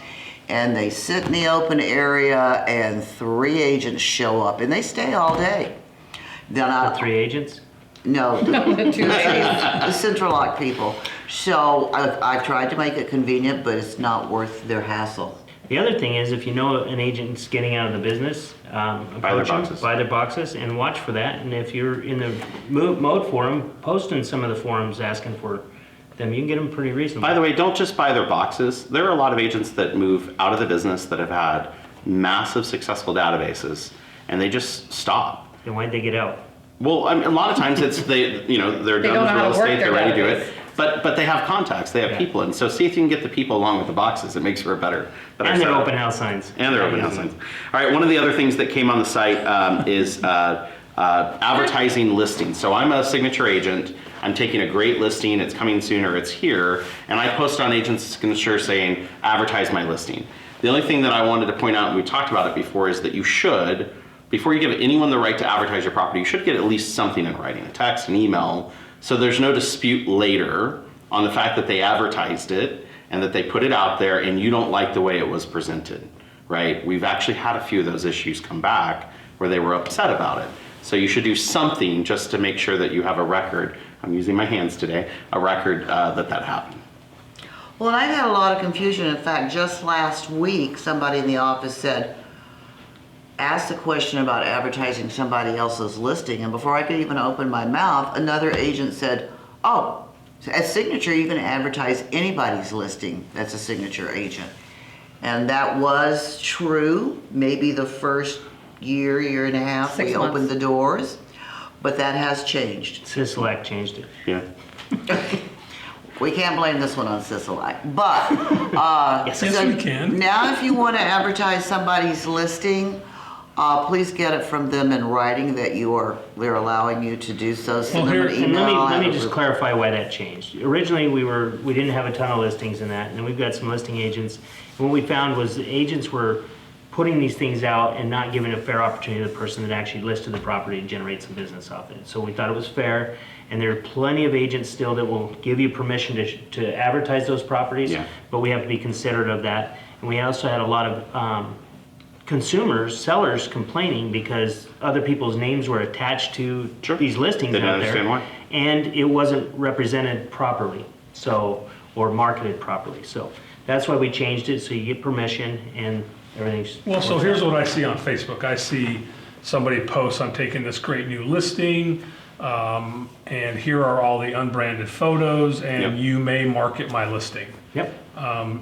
and they sit in the open area and 3 agents show up and they stay all day. They're The not, 3 agents? no, The two ladies. the Central Lock people. So I've tried to make it convenient, but it's not worth their hassle. The other thing is, if you know an agent's getting out of the business, their approach them, boxes. buy their boxes, and watch for that. And if you're in the mode for them, post in some of the forums asking for them, you can get them pretty reasonable. By the way, don't just buy their boxes. There are a lot of agents that move out of the business that have had massive successful databases, and they just stop. Then why'd they get out? Well, I mean, a lot of times it's they're They done don't with know how real to work estate, their they're ready to do database. it. But they have contacts, they have Yeah. people, and so see if you can get the people along with the boxes. It makes for a better And their setup. open house signs. And their open house signs. All right, one of the other things that came on the site is advertising listings. So I'm a signature agent. I'm taking a great listing. It's coming soon or it's here. And I post on Agents Signature saying, advertise my listing. The only thing that I wanted to point out, and we talked about it before, is that you should, before you give anyone the right to advertise your property, you should get at least something in writing, a text, an email, so there's no dispute later on the fact that they advertised it and that they put it out there and you don't like the way it was presented, right? We've actually had a few of those issues come back where they were upset about it. So you should do something just to make sure that you have a record. I'm using my hands today, a record that happened. Well, and I've had a lot of confusion. In fact, just last week, somebody in the office asked a question about advertising somebody else's listing, and before I could even open my mouth, another agent said, oh, as signature, you can advertise anybody's listing that's a signature agent. And that was true, maybe the first year and a half 6 we months. opened the doors, but that has changed. Sisolak changed it. Yeah. We can't blame this one on Sisolak, but Yes, Yes, we can. now if you want to advertise somebody's listing, please get it from them in writing that they're allowing you to do so. Send Well, them an here- And email. let me just clarify why that changed. Originally, we didn't have a ton of listings in that, and then we've got some listing agents. And what we found was the agents were putting these things out and not giving a fair opportunity to the person that actually listed the property to generate some business off it. So we thought it was fair, and there are plenty of agents still that will give you permission to advertise those properties, Yeah. but we have to be considerate of that. And we also had a lot of sellers complaining because other people's names were attached to Sure. these listings Didn't out there. understand why. And it wasn't represented properly, or marketed properly. So that's why we changed it, so you get permission and everything's. Well, so here's what I see on Facebook. I see somebody posts, I'm taking this great new listing, and here are all the unbranded photos, and Yep. you may market my listing. Yep.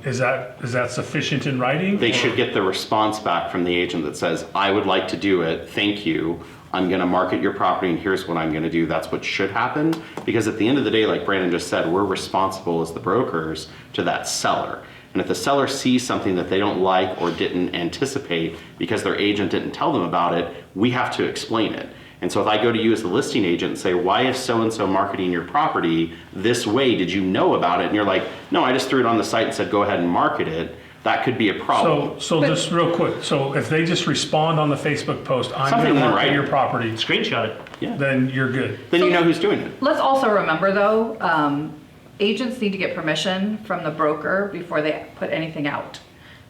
Is that sufficient in writing? They or- should get the response back from the agent that says, I would like to do it, thank you. I'm gonna market your property and here's what I'm gonna do. That's what should happen. Because at the end of the day, like Brandon just said, we're responsible as the brokers to that seller. And if the seller sees something that they don't like or didn't anticipate because their agent didn't tell them about it, we have to explain it. And so if I go to you as the listing agent and say, why is so-and-so marketing your property this way? Did you know about it? And you're like, no, I just threw it on the site and said, go ahead and market it. That could be a problem. So just real quick, so if they just respond on the Facebook post, I'm Something gonna in market writing. your property, Screenshot it. Yeah. then you're good. Then you know who's doing it. Let's also remember though, agents need to get permission from the broker before they put anything out,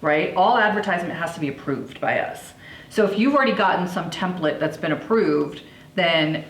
right? All advertisement has to be approved by us. So if you've already gotten some template that's been approved, then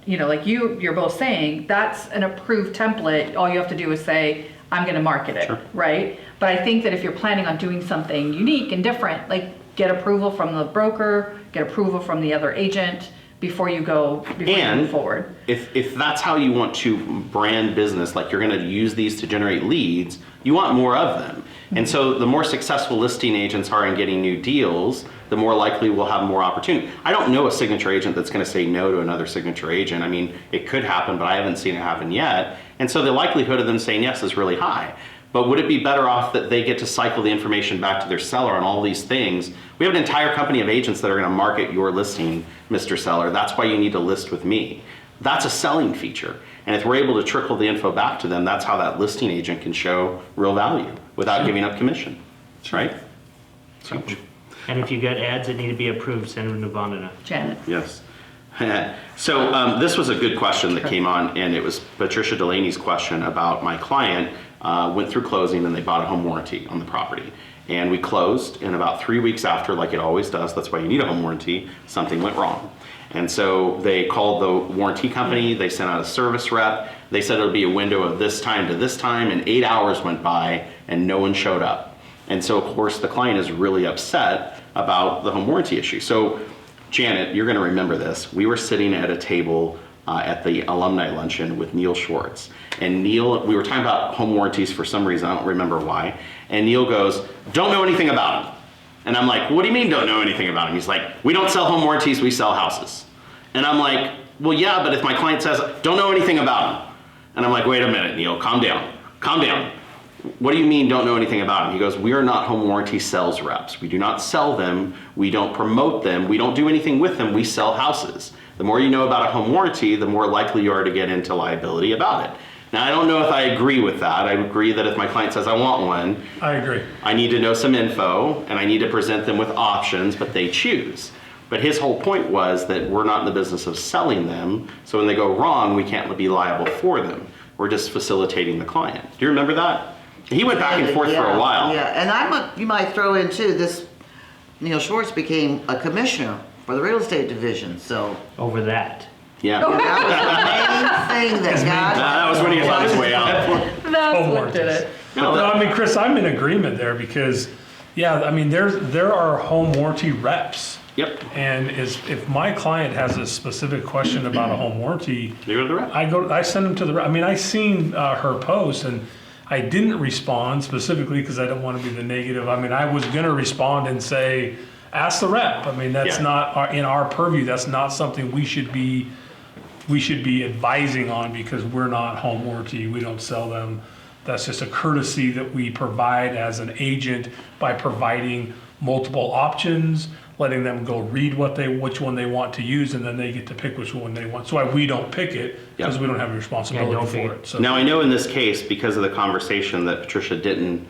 you're both saying, that's an approved template. All you have to do is say, I'm gonna market it, Sure. right? But I think that if you're planning on doing something unique and different, like get approval from the broker, get approval from the other agent before you move forward. If that's how you want to brand business, like you're going to use these to generate leads, you want more of them. And so the more successful listing agents are in getting new deals, the more likely we'll have more opportunity. I don't know a signature agent that's going to say no to another signature agent. I mean, it could happen, but I haven't seen it happen yet. And so the likelihood of them saying yes is really high. But would it be better off that they get to cycle the information back to their seller on all these things? We have an entire company of agents that are going to market your listing, Mr. Seller. That's why you need to list with me. That's a selling feature. And if we're able to trickle the info back to them, that's how that listing agent can show real value without giving up commission. That's right. So, And if you got ads that need to be approved, send them to Vandana. Janet. yes. So this was a good question that came on, and it was Patricia Delaney's question about my client went through closing and they bought a home warranty on the property. And we closed, and about 3 weeks after, like it always does, that's why you need a home warranty, something went wrong. And so they called the warranty company, they sent out a service rep, they said it'll be a window of this time to this time, and 8 hours went by and no one showed up. And so of course the client is really upset about the home warranty issue. So Janet, you're gonna remember this. We were sitting at a table at the alumni luncheon with Neil Schwartz. And Neil, we were talking about home warranties for some reason, I don't remember why. And Neil goes, don't know anything about them. And I'm like, what do you mean don't know anything about them? He's like, we don't sell home warranties, we sell houses. And I'm like, well, yeah, but if my client says, don't know anything about them. And I'm like, wait a minute, Neil, calm down, calm down. What do you mean don't know anything about them? He goes, we are not home warranty sales reps. We do not sell them, we don't promote them, we don't do anything with them, we sell houses. The more you know about a home warranty, the more likely you are to get into liability about it. Now, I don't know if I agree with that. I agree that if my client says I want one, I agree. I need to know some info and I need to present them with options, but they choose. But his whole point was that we're not in the business of selling them, so when they go wrong, we can't be liable for them. We're just facilitating the client. Do you remember that? He went back and forth for a while. Yeah, and you might throw in too, this, Neil Schwartz became a commissioner for the real estate division, so Over that. Yeah. that was the main thing that got. That was when he was on his way out. That's Home what did it. But no, I mean, Chris, I'm in agreement there because, yeah, I mean, there are home warranty reps. Yep. And if my client has a specific question about a home warranty, You go to the rep. I send them to the rep. I mean, I seen her post and I didn't respond specifically because I don't want to be the negative. I mean, I was gonna respond and say, ask the rep. I mean, that's Yeah. not in our purview. That's not something we should be advising on because we're not home warranty. We don't sell them. That's just a courtesy that we provide as an agent by providing multiple options, letting them go read which one they want to use, and then they get to pick which one they want. So why we don't pick it because Yeah. we don't have a responsibility don't pick for it. it. So Now, I know in this case, because of the conversation that Patricia didn't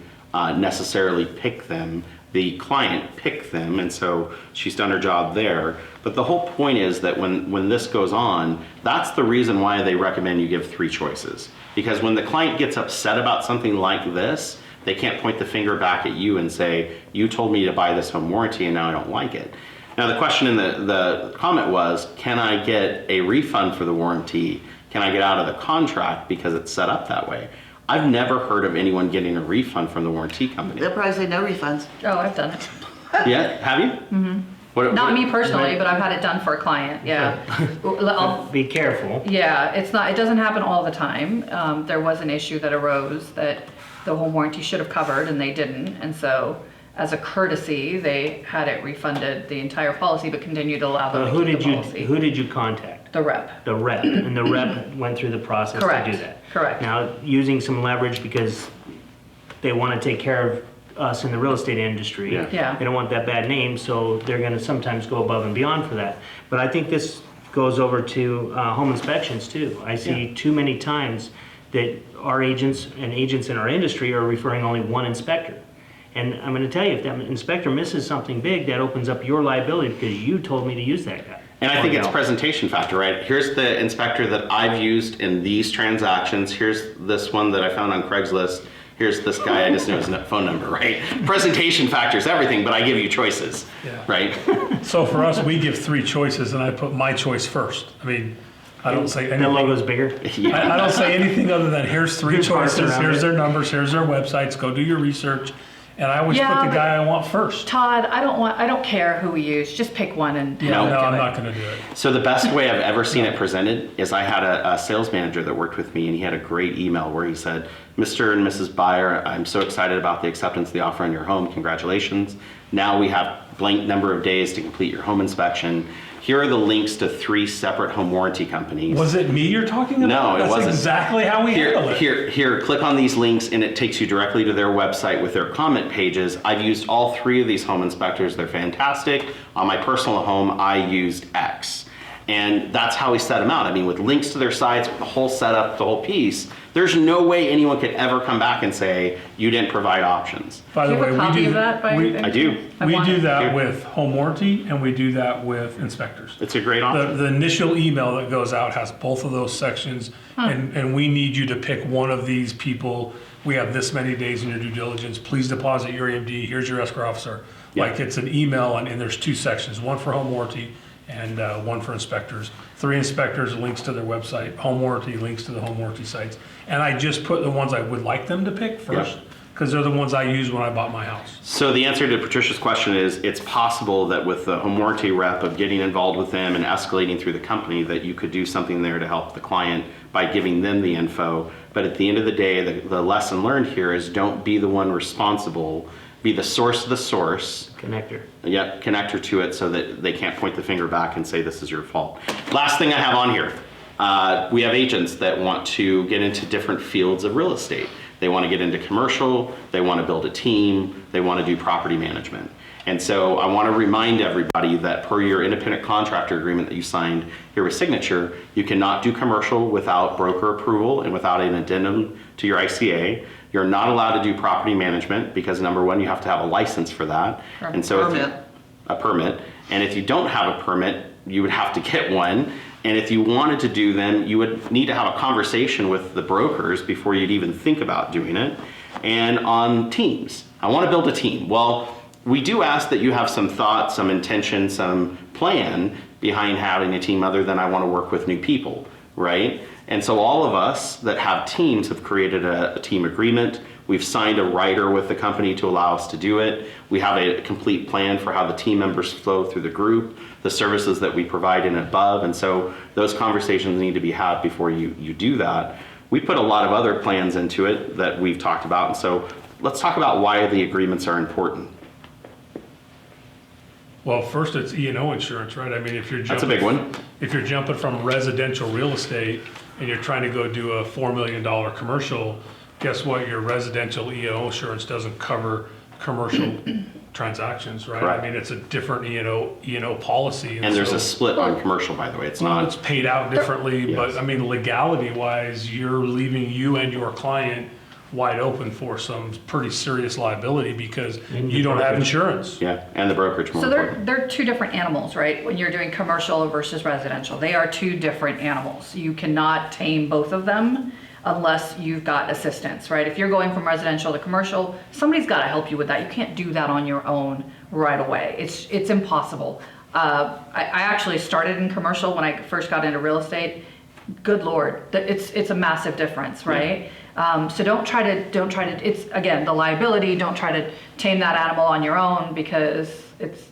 necessarily pick them, the client picked them, and so she's done her job there. But the whole point is that when this goes on, that's the reason why they recommend you give 3 choices. Because when the client gets upset about something like this, they can't point the finger back at you and say, you told me to buy this home warranty and now I don't like it. Now the question in the comment was, can I get a refund for the warranty? Can I get out of the contract because it's set up that way? I've never heard of anyone getting a refund from the warranty company. They'll probably say no refunds. Oh, I've done it. Yeah, have you? Mm-hmm. Not me personally, but I've had it done for a client, yeah. Be careful. Yeah, it doesn't happen all the time. There was an issue that arose that the home warranty should have covered and they didn't. And so as a courtesy, they had it refunded the entire policy, but continued to allow them to Who keep did the you policy. who did you contact? The rep. The rep, and the rep went through the process Correct. to do that. Correct. Now, using some leverage because they want to take care of us in the real estate industry. Yeah. Yeah. They don't want that bad name, so they're going to sometimes go above and beyond for that. But I think this goes over to home inspections too. I see too many times that our agents and agents in our industry are referring only one inspector. And I'm going to tell you, if that inspector misses something big, that opens up your liability because you told me to use that guy. And I think Or it's gal. presentation factor, right? Here's the inspector that I've used in these transactions. Here's this one that I found on Craigslist. Here's this guy, I just know his phone number, right? Presentation factor is everything, but I give you choices, Yeah. right? So for us, we give 3 choices, and I put my choice first. I mean, I don't say The anything. logo's bigger. I don't say anything other than here's 3 Good parts choices, around here's it. their numbers, here's their websites, go do your research. And I always Yeah, put the but- guy I want first. Todd, I don't care who we use. Just pick one and Yeah, No. no, I'm do it. not gonna do it. So the best way I've ever seen it presented is I had a sales manager that worked with me and he had a great email where he said, Mr. and Mrs. Buyer, I'm so excited about the acceptance of the offer on your home. Congratulations. Now we have blank number of days to complete your home inspection. Here are the links to 3 separate home warranty companies. Was it me you're talking about? No, it That's wasn't. exactly how we handle it. Here, click on these links and it takes you directly to their website with their comment pages. I've used all 3 of these home inspectors. They're fantastic. On my personal home, I used X. And that's how we set them out. I mean, with links to their sites, with the whole setup, the whole piece, there's no way anyone could ever come back and say, you didn't provide options. By Do the you have way, a copy we do of that by we, any I do. chance? we want do it. that Here. with home warranty and we do that with inspectors. It's a great option. The initial email that goes out has both of those sections, and we need you to pick one of these people. We have this many days in your due diligence. Please deposit your EMD. Here's your escrow officer. Yeah. Like it's an email, and there's 2 sections, one for home warranty and one for inspectors. 3 inspectors, links to their website. Home warranty, links to the home warranty sites. And I just put the ones I would like them to pick first, because they're the ones I used when I bought my house. So the answer to Patricia's question is, it's possible that with the home warranty rep of getting involved with them and escalating through the company, that you could do something there to help the client by giving them the info. But at the end of the day, the lesson learned here is don't be the one responsible. Be the source of the source. Connector. Yep, connector to it so that they can't point the finger back and say this is your fault. Last thing I have on here, we have agents that want to get into different fields of real estate. They want to get into commercial, they want to build a team, they want to do property management. And so I want to remind everybody that per your independent contractor agreement that you signed here with Signature, you cannot do commercial without broker approval and without an addendum to your ICA. You're not allowed to do property management because number one, you have to have a license for that. And so a permit. And if you don't have a permit, you would have to get one. And if you wanted to do them, you would need to have a conversation with the brokers before you'd even think about doing it. And on teams, I want to build a team. Well, we do ask that you have some thought, some intention, some plan behind having a team other than I want to work with new people, right? And so all of us that have teams have created a team agreement. We've signed a rider with the company to allow us to do it. We have a complete plan for how the team members flow through the group, the services that we provide and above. And so those conversations need to be had before you do that. We put a lot of other plans into it that we've talked about. And so let's talk about why the agreements are important. Well, first it's E&O insurance, right? I mean, if you're jumping, That's a big one. If you're jumping from residential real estate and you're trying to go do a $4 million commercial, guess what? Your residential E&O insurance doesn't cover commercial transactions, right? Correct. I mean, it's a different E&O policy. And there's so- a split on commercial, by the way. It's Well, not. it's paid out differently, Yes. but I mean, legality wise, you're leaving you and your client wide open for some pretty serious liability because And you your don't have brokerage. insurance. Yeah, and the brokerage more So important. they're 2 different animals, right? When you're doing commercial versus residential, they are 2 different animals. You cannot tame both of them unless you've got assistance, right? If you're going from residential to commercial, somebody's got to help you with that. You can't do that on your own right away. It's impossible. I actually started in commercial when I first got into real estate. Good Lord, it's a massive difference, right? So don't try to, it's again, the liability, don't try to tame that animal on your own because it's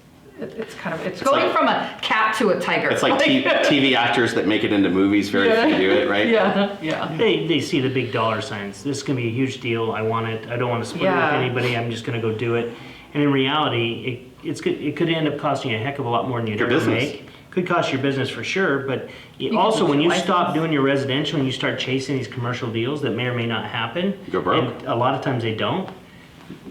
going like- from a cat to a tiger. It's like TV actors that make it into movies, very few do it, right? Yeah. They see the big dollar signs. This is going to be a huge deal. I want it. I don't want to split it with Yeah. anybody. I'm just going to go do it. And in reality, it could end up costing you a heck of a lot more than you'd Your ever business. make. Could cost your business for sure, but could also lose when your you stop license. doing your residential and you start chasing these commercial deals that may or may not happen, Go broke. and a lot of times they don't,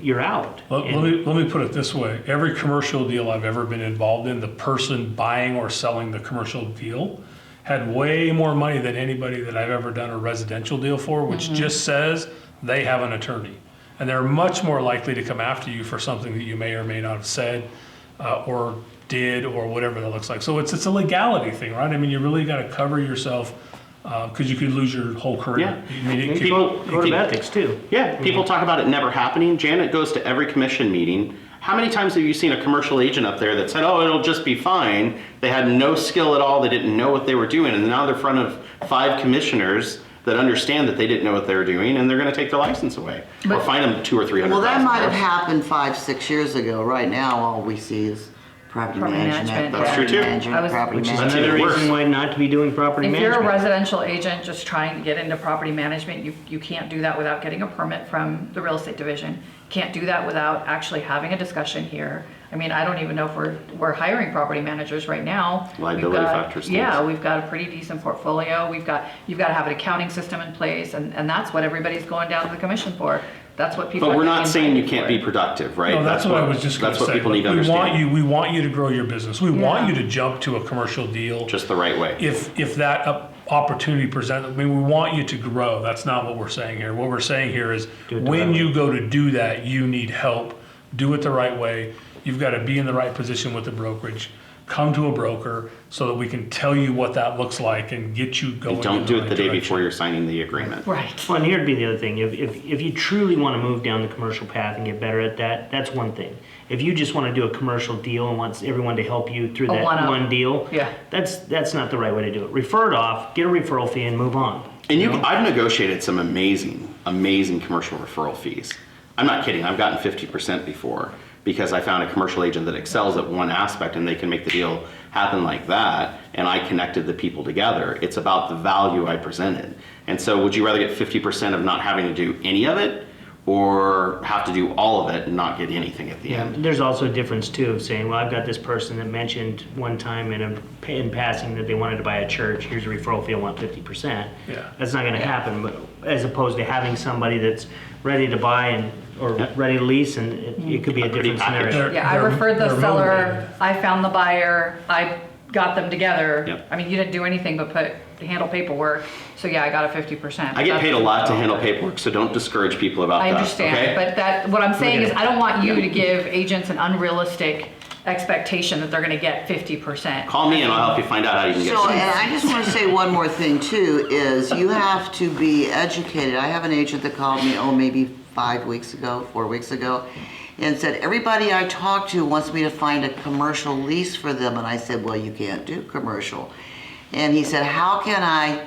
you're out. Let me put it this way. Every commercial deal I've ever been involved in, the person buying or selling the commercial deal had way more money than anybody that I've ever done a residential deal for, which just says they have an attorney. And they're much more likely to come after you for something that you may or may not have said or did or whatever that looks like. So it's a legality thing, right? I mean, you really got to cover yourself because you could lose your whole career. Yeah. I mean, it could- People- Code of ethics too. Yeah, people talk about it never happening. Janet goes to every commission meeting. How many times have you seen a commercial agent up there that said, oh, it'll just be fine? They had no skill at all. They didn't know what they were doing. And now they're in front of 5 commissioners that understand that they didn't know what they were doing, and they're going to take their license away or fine them $200,000 or $300,000. Well, that might have happened 5, 6 years ago. Right now, all we see is Property Property management. management, That's true, too. I was- Property Which is management. another even worse. reason why not to be doing property If you're a management. residential agent just trying to get into property management, you can't do that without getting a permit from the real estate division. Can't do that without actually having a discussion here. I mean, I don't even know if we're hiring property managers right now. Liability We've got- factors, Yeah, things. we've got a pretty decent portfolio. You've got to have an accounting system in place, and that's what everybody's going down to the commission for. That's what people. But are we're getting not saying you invited can't for. be productive, right? No, that's what I was just going That's to what say. people need to We understand. we want you to grow your business. We want Yeah. you to jump to a commercial deal. Just the right way. If that opportunity presents, I mean, we want you to grow. That's not what we're saying here. What we're saying here is Do it the when right you go to do that, you need help. Do it the right way. You've got to be in the right position with the brokerage. Come to a broker so that we can tell you what that looks like and get you going. And don't in do it right the day direction. before you're signing the agreement. Right. Well, and here'd be the other thing. If you truly want to move down the commercial path and get better at that, that's one thing. If you just want to do a commercial deal and wants everyone to help you through A that one-up. one deal, Yeah. that's not the right way to do it. Refer it off, get a referral fee, and move on. And know? I've negotiated some amazing commercial referral fees. I'm not kidding. I've gotten 50% before because I found a commercial agent that excels at one aspect and they can make the deal happen like that. And I connected the people together. It's about the value I presented. And so would you rather get 50% of not having to do any of it or have to do all of it and not get anything at the Yeah, end? there's also a difference too of saying, well, I've got this person that mentioned one time in passing that they wanted to buy a church. Here's a referral fee. I want 50%. Yeah. That's not going to happen. But as opposed to having somebody that's ready to buy or Yeah. ready to lease, and it could be a pretty different package. scenario. Yeah, I They're- referred the they're seller, motivated. I found the buyer, I got them together. Yep. I mean, you didn't do anything but handle paperwork, so yeah, I got a 50%. I get paid a lot to handle paper. paperwork, so don't discourage people about I that. understand, okay? but what I'm saying at is it. I don't want you to give agents an unrealistic expectation that they're gonna get 50%. Call me and I'll help you find out how you can get So, some. and I just want to say one more thing too, is you have to be educated. I have an agent that called me, maybe 4 weeks ago, and said, everybody I talk to wants me to find a commercial lease for them. And I said, well, you can't do commercial. And he said, how can I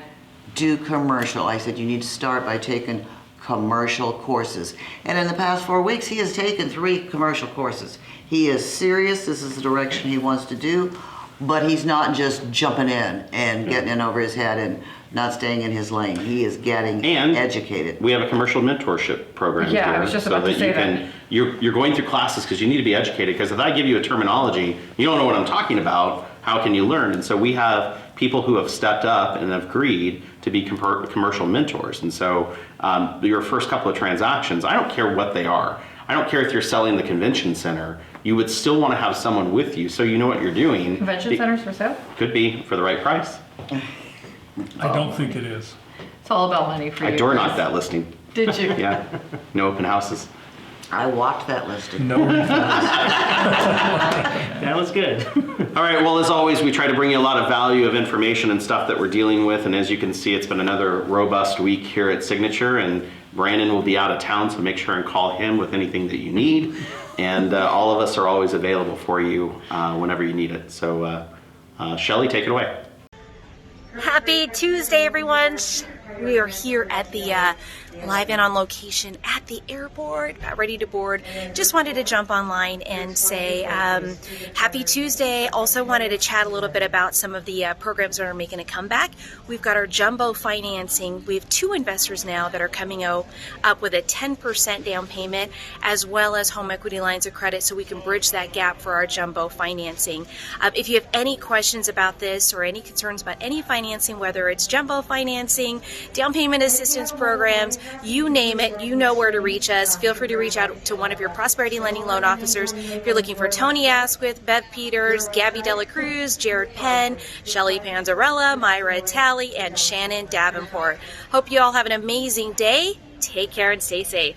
do commercial? I said, you need to start by taking commercial courses. And in the past 4 weeks, he has taken 3 commercial courses. He is serious. This is the direction he wants to do. But he's not just jumping in and getting in over his head and not staying in his lane. He is getting And educated. we have a commercial mentorship program Yeah, I here, was just so about to that say you can. You're going through classes because you need to be educated. Because if I give you a terminology, you don't know what I'm talking about. How can you learn? And so we have people who have stepped up and have agreed to be commercial mentors. And so your first couple of transactions, I don't care what they are. I don't care if you're selling the convention center. You would still want to have someone with you so you know what you're doing. Convention centers for sale? Could be for the right price. I don't think it is. It's all about money for you. I door knocked that listing. Did you? Yeah, no open houses. I walked that listing. No refunds. That was good. All right, well, as always, we try to bring you a lot of value of information and stuff that we're dealing with. And as you can see, it's been another robust week here at Signature. And Brandon will be out of town, so make sure and call him with anything that you need. And all of us are always available for you whenever you need it. So, Shelly, take it away. Happy Tuesday, everyone. We are here at the live and on location at the airport, about ready to board. Just wanted to jump online and say happy Tuesday. Also wanted to chat a little bit about some of the programs that are making a comeback. We've got our jumbo financing. We have 2 investors now that are coming up with a 10% down payment as well as home equity lines of credit so we can bridge that gap for our jumbo financing. If you have any questions about this or any concerns about any financing, whether it's jumbo financing, down payment assistance programs, you name it, you know where to reach us. Feel free to reach out to one of your Prosperity Lending loan officers. If you're looking for Tony Asquith, Beth Peters, Gabby Dela Cruz, Jared Penn, Shelly Panzarella, Myra Talley, and Shannon Davenport. Hope you all have an amazing day. Take care and stay safe.